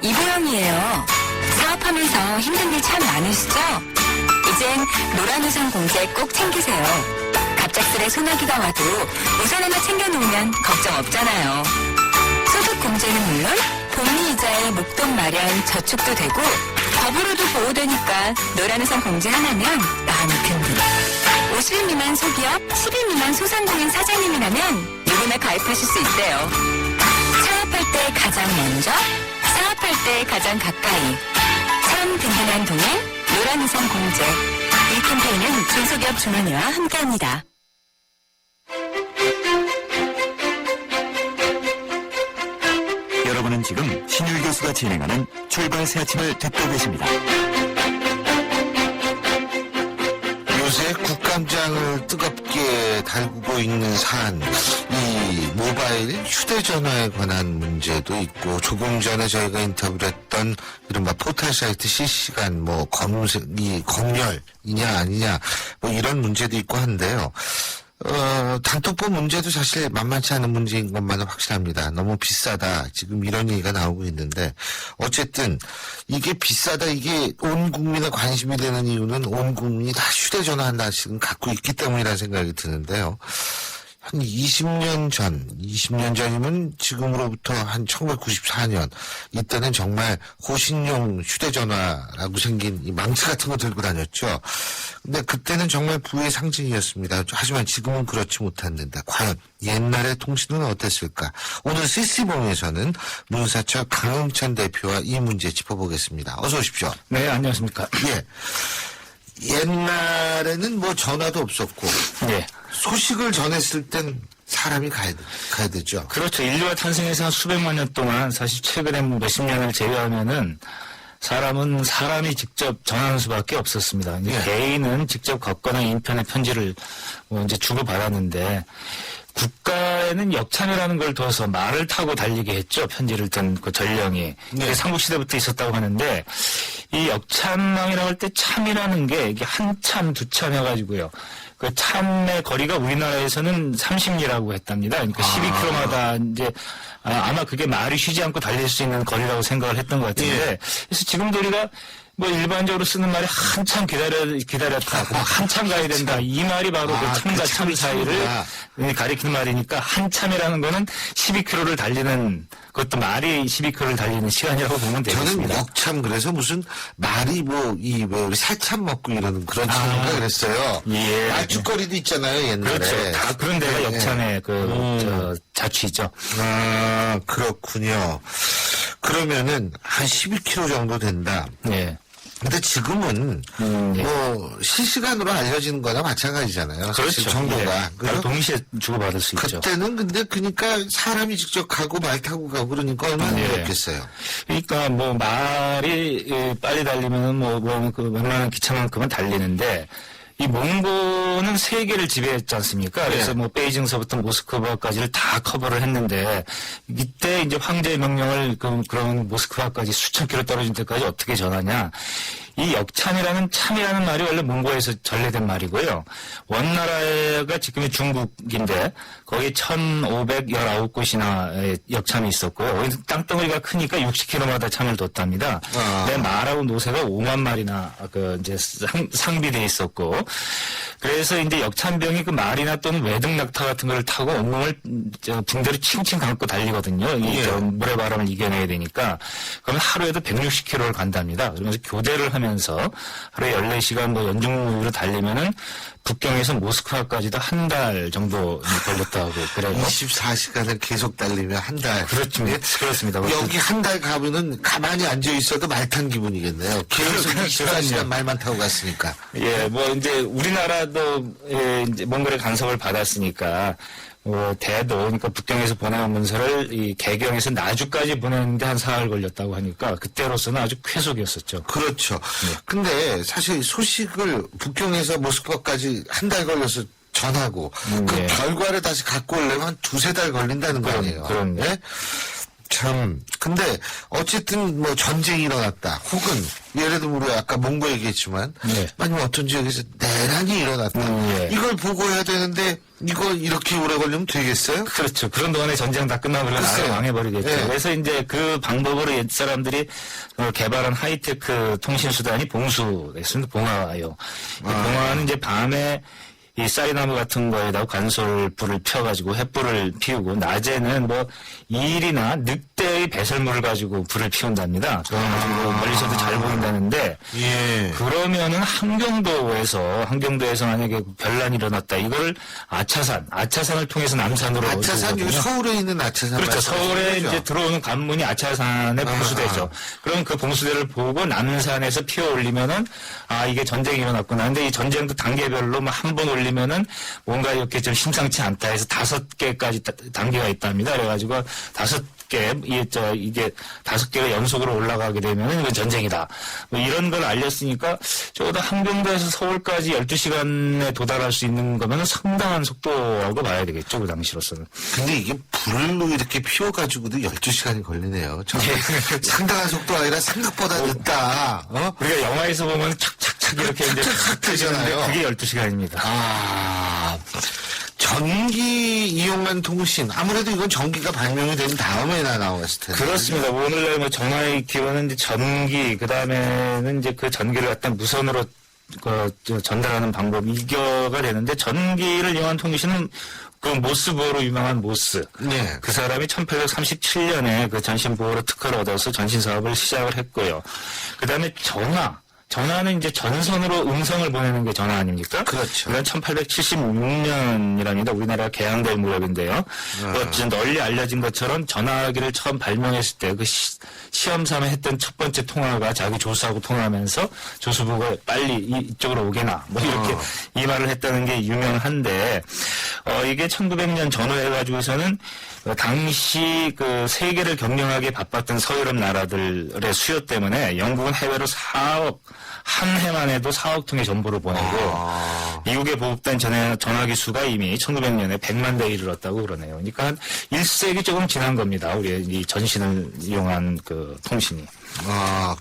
이보영이에요. 사업하면서 힘든 일 참 많으시죠? 이젠 노란우산 공제 꼭 챙기세요. 갑작스레 소나기가 와도 우산 하나 챙겨놓으면 걱정 없잖아요. 경제는 물론 복리이자의 목돈 마련 저축도 되고 법으로도 보호되니까 노란우산 공제 하나면 마음이 든든. 50인 미만 소기업, 10인 미만 소상공인 사장님이라면 누구나 가입하실 수 있대요. 창업할 때 가장 먼저, 사업할 때 가장 가까이. 참 든든한 동행, 노란우산 공제. 이 캠페인은 중소기업 중앙회와 함께합니다. 여러분은 지금 신율 교수가 진행하는 출발 새 아침을 듣고 계십니다. 요새 국감장을 뜨겁게 달구고 있는 사안, 이 모바일 휴대전화에 관한 문제도 있고, 조금 전에 저희가 인터뷰를 했던 이른바 포털 사이트 실시간 검색이 검열이냐 아니냐 이런 문제도 있고 한데요. 단톡법 문제도 사실 만만치 않은 문제인 것만은 확실합니다. 너무 비싸다. 지금 이런 얘기가 나오고 있는데, 어쨌든, 이게 비싸다, 이게 온 국민의 관심이 되는 이유는 온 국민이 다 휴대전화 하나씩은 갖고 있기 때문이라는 생각이 드는데요. 한 20년 전이면 지금으로부터 한 1994년, 이때는 정말 호신용 휴대전화라고 생긴 이 망치 같은 거 들고 다녔죠. 근데 그때는 정말 부의 상징이었습니다. 하지만 지금은 그렇지 못했는데, 과연 옛날의 통신은 어땠을까? 오늘 CC봉에서는 문사철 강흥찬 대표와 이 문제 짚어보겠습니다. 어서 오십시오. 네, 안녕하십니까. 예. 옛날에는 전화도 없었고, 예. 소식을 전했을 땐 사람이 가야 되죠. 그렇죠. 인류가 탄생해서 한 수백만 년 동안 사실 최근에 몇십 년을 제외하면은 사람은 사람이 직접 전하는 수밖에 없었습니다. 이제 예. 개인은 직접 걷거나 인편에 편지를 이제 주고받았는데 국가에는 역참이라는 걸 둬서 말을 타고 달리게 했죠. 편지를 든 그 전령이. 네. 삼국시대부터 있었다고 하는데 이 역참왕이라고 할 때 참이라는 게 이게 한 참, 두 참 해가지고요. 그 참의 거리가 우리나라에서는 30리라고 했답니다. 그러니까 12km마다 이제 아마 그게 말이 쉬지 않고 달릴 수 있는 거리라고 생각을 했던 것 같은데 예. 그래서 지금도 우리가 일반적으로 쓰는 말이 한참 기다렸다, 한참 가야 된다. 이 말이 바로 그 참과 참 사이를 가리키는 말이니까 한참이라는 거는 12km를 달리는 그것도 말이 12km를 달리는 시간이라고 보면 되겠습니다. 저는 역참 그래서 무슨 말이 우리 새참 먹고 이러는 그런 친구가 그랬어요. 예. 말죽거리도 있잖아요, 옛날에. 그렇죠. 다 그런 데가 역참의 자취죠. 아, 그렇군요. 그러면은 한 12km 정도 된다. 네. 근데 지금은 실시간으로 알려지는 거나 마찬가지잖아요. 사실 그렇죠. 정도가. 예. 그죠? 바로 동시에 주고받을 수 있죠. 그때는 근데 그러니까 사람이 직접 가고 말 타고 가고 그러니까 얼마나 예. 어렵겠어요. 그러니까 말이 빨리 달리면은 그 웬만한 기차만큼은 달리는데 이 몽고는 세계를 지배했지 않습니까? 그래서 베이징서부터 모스크바까지를 다 커버를 했는데 이때 이제 황제의 명령을 그런 모스크바까지 수천 킬로 떨어진 데까지 어떻게 전하냐? 이 역참이라는 참이라는 말이 원래 몽고에서 전래된 말이고요. 원나라가 지금의 중국인데 거기 1519곳이나 역참이 있었고요. 거기 땅덩어리가 크니까 60km마다 참을 뒀답니다. 내 말하고 노새가 5만 마리나 이제 상비돼 있었고 그래서 이제 역참병이 그 말이나 또는 외등낙타 같은 걸 타고 온몸을 붕대로 칭칭 감고 달리거든요. 이 물의 바람을 이겨내야 되니까 그러면 하루에도 160km를 간답니다. 그러면서 교대를 하면서 하루에 14시간 연중무휴로 달리면은 북경에서 모스크바까지도 한 달 정도 걸렸다고 그래요. 24시간을 계속 달리면 한 달. 그렇습니다. 여기 한 달 가면은 가만히 앉아 있어도 말 탄 기분이겠네요. 계속 24시간 말만 타고 갔으니까. 예, 이제 우리나라도 이제 몽골의 간섭을 받았으니까 대도 그러니까 북경에서 보내온 문서를 이 개경에서 나주까지 보내는데 한 사흘 걸렸다고 하니까 그때로서는 아주 쾌속이었었죠. 그렇죠. 근데 사실 소식을 북경에서 모스크바까지 한 달 걸려서 전하고 그 결과를 다시 갖고 오려면 한 두세 달 걸린다는 거 아니에요. 그럼요. 예? 참. 근데 어쨌든 전쟁이 일어났다. 혹은 예를 들면 우리 아까 몽고 얘기했지만 아니면 어떤 지역에서 내란이 일어났다. 이걸 보고해야 되는데 이걸 이렇게 오래 걸리면 되겠어요? 그렇죠. 그런 동안에 전쟁 다 끝나버리면 나라가 망해버리겠죠. 네. 그래서 이제 그 방법으로 옛 사람들이 개발한 하이테크 통신 수단이 봉수였습니다. 봉화요. 봉화는 이제 밤에 이 쌀나무 같은 거에다 관솔불을 펴가지고 횃불을 피우고 낮에는 뭐 일이나 늑대의 배설물을 가지고 불을 피운답니다. 그래가지고 멀리서도 잘 보인다는데 예. 그러면은 한경도에서 만약에 변란이 일어났다. 이걸 아차산을 통해서 남산으로 아차산, 여기 들어오거든요. 서울에 있는 아차산. 그렇죠. 서울에 말씀하시는 거죠? 이제 들어오는 관문이 아차산의 봉수대죠. 그럼 그 봉수대를 보고 남산에서 피워 올리면은 이게 전쟁이 일어났구나. 근데 이 전쟁도 단계별로 뭐 한 번 올리면은 뭔가 이렇게 좀 심상치 않다 해서 5개까지 단계가 있답니다. 그래가지고 5개, 이게 5개가 연속으로 올라가게 되면은 이건 전쟁이다. 뭐 이런 걸 알렸으니까 적어도 한경도에서 서울까지 12시간에 도달할 수 있는 거면 상당한 속도라고 봐야 되겠죠. 그 당시로서는. 근데 이게 불로 이렇게 피워가지고도 12시간이 걸리네요. 상당한 속도가 아니라 생각보다 늦다. 우리가 영화에서 보면 착착착 이렇게 이제 착착 되잖아요. 그게 12시간입니다. 전기 이용한 통신. 아무래도 이건 전기가 발명이 된 다음에나 나왔을 텐데. 그렇습니다. 오늘날 뭐 전화의 기원은 이제 전기, 그 다음에는 이제 그 전기를 갖다 무선으로 전달하는 방법, 이거가 되는데 전기를 이용한 통신은 그 모스보어로 유명한 모스. 네. 그 사람이 1837년에 그 전신보호로 특허를 얻어서 전신 사업을 시작을 했고요. 그 다음에 전화는 이제 전선으로 음성을 보내는 게 전화 아닙니까? 그렇죠. 그건 1876년이랍니다. 우리나라 개항될 무렵인데요. 널리 알려진 것처럼 전화기를 처음 발명했을 때 그 시험 삼아 했던 첫 번째 통화가 자기 조수하고 통화하면서 조수부가 빨리 이쪽으로 오게나 뭐 이렇게 이 말을 했다는 게 유명한데 이게 1900년 전후해가지고서는 당시 그 세계를 경영하기에 바빴던 서유럽 나라들의 수요 때문에 영국은 해외로 한 해만 해도 4억 통의 정보를 보내고 미국에 보급된 전화기 수가 이미 1900년에 100만 대에 이르렀다고 그러네요. 그러니까 한 1세기 조금 지난 겁니다. 우리의 이 전신을 이용한 그 통신이.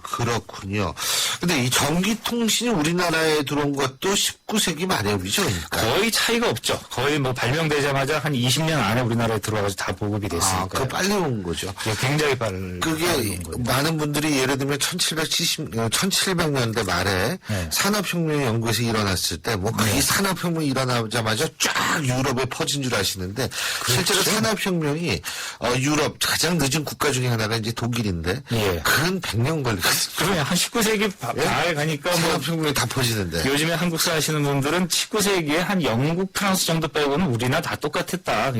그렇군요. 근데 이 전기통신이 우리나라에 들어온 것도 19세기 말이죠. 그러니까. 거의 차이가 없죠. 거의 뭐 발명되자마자 한 20년 안에 우리나라에 들어와서 다 보급이 됐으니까. 그 빨리 온 거죠. 굉장히 빨리. 그게 많은 분들이 예를 들면 1700년대 말에 네. 산업혁명 연구에서 일어났을 때 뭐 그게 산업혁명이 일어나자마자 쫙 유럽에 퍼진 줄 아시는데 실제로 산업혁명이 유럽 가장 늦은 국가 중에 하나가 이제 독일인데 그런 100년 걸리거든요. 그러면 한 19세기 말 가니까 뭐 산업혁명이 다 퍼지는데. 요즘에 한국 사시는 분들은 19세기에 한 영국, 프랑스 정도 빼고는 우리나 다 똑같았다.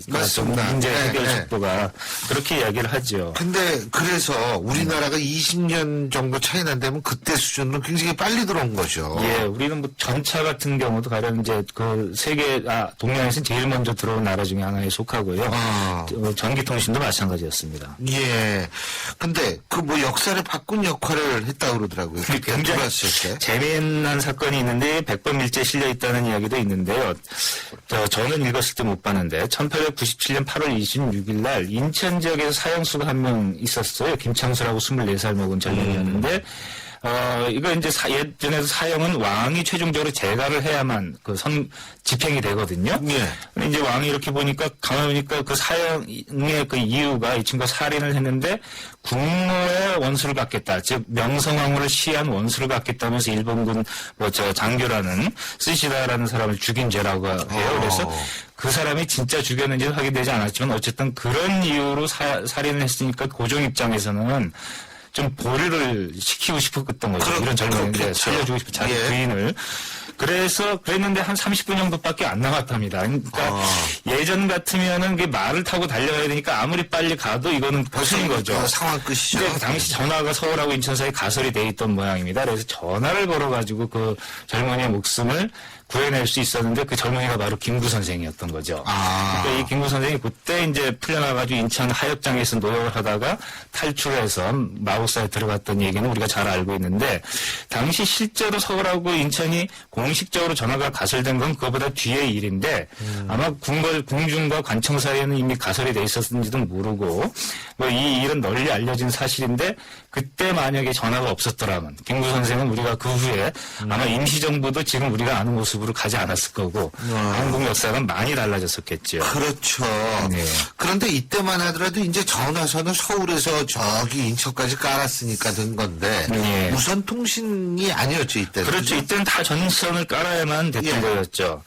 맞습니다. 문제 해결 네. 속도가 그렇게 이야기를 하죠. 근데 그래서 우리나라가 20년 정도 차이 난다면 그때 수준으로 굉장히 빨리 들어온 거죠. 우리는 뭐 전차 같은 경우도 가령 이제 그 동양에서는 제일 먼저 들어온 나라 중에 하나에 속하고요. 전기통신도 마찬가지였습니다. 근데 그 뭐 역사를 바꾼 역할을 했다고 그러더라고요. 굉장히 재미난 사건이 있는데 100번 실려 있다는 이야기도 있는데요. 저는 읽었을 때 못 봤는데 1897년 8월 26일 날 인천 지역에서 사형수가 한 명 있었어요. 김창수라고 24살 먹은 젊은이였는데 이거 이제 예전에도 사형은 왕이 최종적으로 재가를 해야만 집행이 되거든요. 근데 이제 왕이 이렇게 가만히 보니까 그 사형의 그 이유가 이 친구가 살인을 했는데 국무의 원수를 갖겠다. 즉, 명성황후를 시한 원수를 갖겠다면서 일본군 장교라는 쓰시다라는 사람을 죽인 죄라고 해요. 그래서 그 사람이 진짜 죽였는지는 확인되지 않았지만 어쨌든 그런 이유로 살인을 했으니까 고종 입장에서는 좀 보류를 시키고 싶었던 거죠. 이런 젊은이인데 살려주고 싶은 자기 부인을. 그랬는데 한 30분 정도밖에 안 남았답니다. 그러니까 예전 같으면은 말을 타고 달려가야 되니까 아무리 빨리 가도 이거는 거슬린 거죠. 상황 끝이죠. 근데 당시 전화가 서울하고 인천 사이에 가설이 돼 있던 모양입니다. 그래서 전화를 걸어가지고 그 젊은이의 목숨을 구해낼 수 있었는데 그 젊은이가 바로 김구 선생이었던 거죠. 그러니까 이 김구 선생이 그때 이제 풀려나가지고 인천 하역장에서 노역을 하다가 탈출해서 마곡사에 들어갔던 얘기는 우리가 잘 알고 있는데 당시 실제로 서울하고 인천이 공식적으로 전화가 가설된 건 그거보다 뒤의 일인데 아마 궁중과 관청 사이에는 이미 가설이 돼 있었는지도 모르고 뭐 이 일은 널리 알려진 사실인데 그때 만약에 전화가 없었더라면 김구 선생은 우리가 그 후에 아마 임시정부도 지금 우리가 아는 모습으로 가지 않았을 거고 한국 역사는 많이 달라졌었겠죠. 그렇죠. 그런데 이때만 하더라도 이제 전화선은 서울에서 저기 인천까지 깔았으니까 된 건데 무선 통신이 아니었죠 이때는. 그렇죠. 이때는 다 전선 기반을 깔아야만 됐던 예. 거였죠.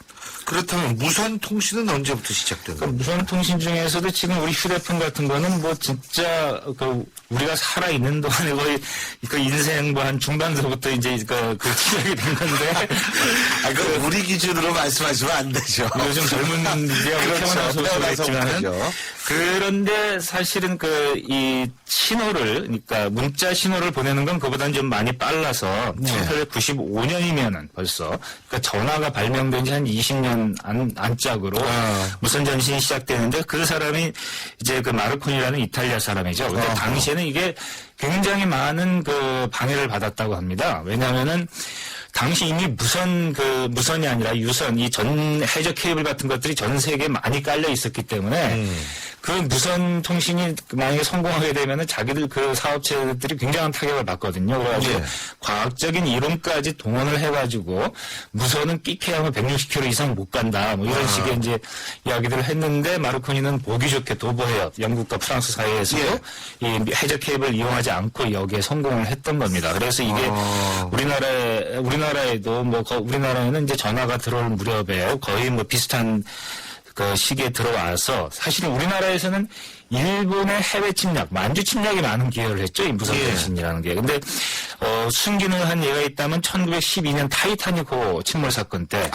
그렇다면 무선 통신은 언제부터 시작된 거예요? 무선 통신 중에서도 지금 우리 휴대폰 같은 거는 뭐 진짜 우리가 살아 있는 동안에 거의 그 인생 뭐 한 중반서부터 이제 그 시작이 된 건데. 우리 기준으로 말씀하시면 안 되죠. 요즘 젊은 분들이 태어나서 그랬지만은 못하죠. 그런데 사실은 이 신호를 그러니까 문자 신호를 보내는 건 그보다는 좀 많이 빨라서 1895년이면은 벌써 그러니까 전화가 발명된 지 한 20년 안짝으로 무선 전신이 시작되는데 그 사람이 이제 그 마르코니라는 이탈리아 사람이죠. 근데 당시에는 이게 굉장히 많은 방해를 받았다고 합니다. 왜냐하면은 당시 이미 무선이 아니라 유선, 이 해저 케이블 같은 것들이 전 세계에 많이 깔려 있었기 때문에 그 무선 통신이 만약에 성공하게 되면은 자기들 그 사업체들이 굉장한 타격을 받거든요. 그래가지고 과학적인 이론까지 동원을 해가지고 무선은 끼케하면 160km 이상 못 간다. 뭐 이런 식의 이제 이야기들을 했는데 마르코니는 보기 좋게 도보해협, 영국과 프랑스 사이에서도 이 해저 케이블을 이용하지 않고 여기에 성공을 했던 겁니다. 그래서 이게 우리나라에도 우리나라에는 이제 전화가 들어올 무렵에 거의 뭐 비슷한 그 시기에 들어와서 사실은 우리나라에서는 일본의 해외 침략, 만주 침략이 많은 기여를 했죠. 이 무선 통신이라는 게. 근데 숨기는 한 예가 있다면 1912년 타이타닉호 침몰 사건 때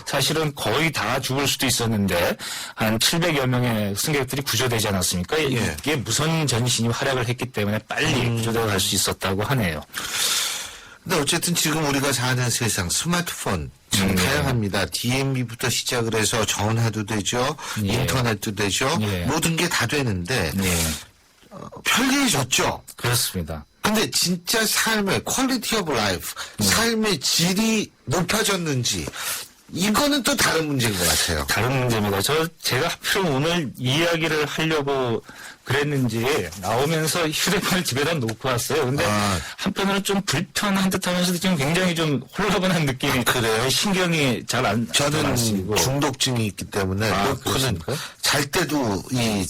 사실은 거의 다 죽을 수도 있었는데 한 700여 명의 승객들이 구조되지 않았습니까? 이게 무선 전신이 활약을 했기 때문에 빨리 구조되어 갈 수 있었다고 하네요. 근데 어쨌든 지금 우리가 사는 세상 스마트폰 참 다양합니다. DMB부터 시작을 해서 전화도 되죠. 인터넷도 되죠. 모든 게 다 되는데 편리해졌죠. 그렇습니다. 근데 진짜 삶의 퀄리티 오브 라이프, 삶의 질이 높아졌는지 이거는 또 다른 문제인 것 같아요. 다른 문제입니다. 제가 하필 오늘 이야기를 하려고 그랬는지 나오면서 휴대폰을 집에다 놓고 왔어요. 근데 한편으로는 좀 불편한 듯 하면서도 지금 굉장히 좀 홀라분한 느낌이. 그래요? 신경이 잘 안 저는 쓰이고. 중독증이 있기 때문에 놓고는 그렇습니까? 잘 때도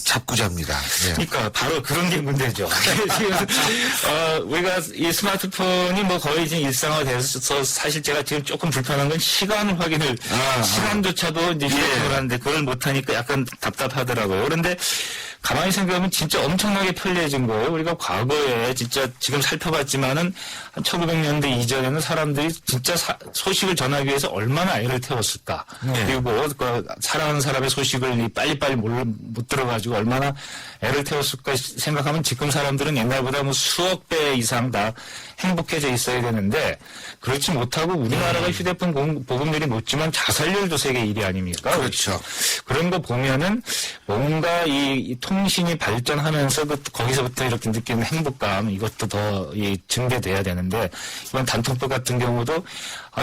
잡고 잡니다. 그러니까 바로 그런 게 문제죠. 지금 우리가 이 스마트폰이 뭐 거의 지금 일상화돼서 사실 제가 지금 조금 불편한 건 시간 확인을 시간조차도 이제 휴대폰을 하는데 그걸 못하니까 약간 답답하더라고요. 그런데 가만히 생각하면 진짜 엄청나게 편리해진 거예요. 우리가 과거에 진짜 지금 살펴봤지만은 한 1900년대 이전에는 사람들이 진짜 소식을 전하기 위해서 얼마나 애를 태웠을까. 그리고 사랑하는 사람의 소식을 빨리빨리 못 들어가지고 얼마나 애를 태웠을까 생각하면 지금 사람들은 옛날보다 뭐 수억 배 이상 다 행복해져 있어야 되는데 그렇지 못하고 우리나라가 휴대폰 보급률이 높지만 자살률도 세계 1위 아닙니까? 그렇죠. 그런 거 보면은 뭔가 이 통신이 발전하면서 거기서부터 이렇게 느끼는 행복감 이것도 더 증대돼야 되는데 이번 단통법 같은 경우도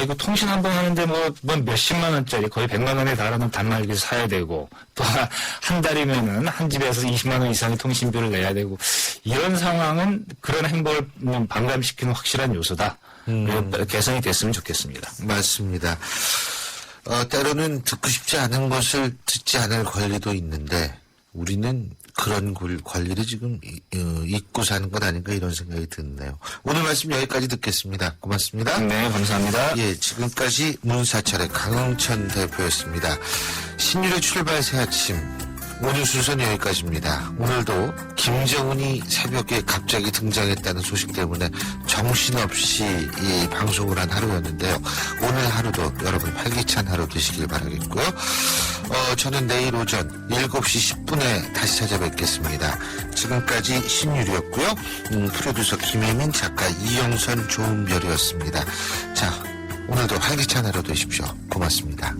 이거 통신 한 번 하는데 뭐 몇십만 원짜리 거의 100만 원에 달하는 단말기를 사야 되고 또 한 달이면은 한 집에서 20만 원 이상의 통신비를 내야 되고 이런 상황은 그런 행복을 반감시키는 확실한 요소다. 개선이 됐으면 좋겠습니다. 맞습니다. 때로는 듣고 싶지 않은 것을 듣지 않을 권리도 있는데 우리는 그런 권리를 지금 잊고 사는 것 아닌가 이런 생각이 드네요. 오늘 말씀 여기까지 듣겠습니다. 고맙습니다. 네, 감사합니다. 예, 지금까지 문사철의 강흥천 대표였습니다. 신율의 출발 새 아침 오늘 순서는 여기까지입니다. 오늘도 김정은이 새벽에 갑자기 등장했다는 소식 때문에 정신없이 이 방송을 한 하루였는데요. 오늘 하루도 여러분 활기찬 하루 되시길 바라겠고요. 저는 내일 오전 7시 10분에 다시 찾아뵙겠습니다. 지금까지 신율이었고요. 프로듀서 김혜민, 작가 이영선, 조은별이었습니다. 자, 오늘도 활기찬 하루 되십시오. 고맙습니다.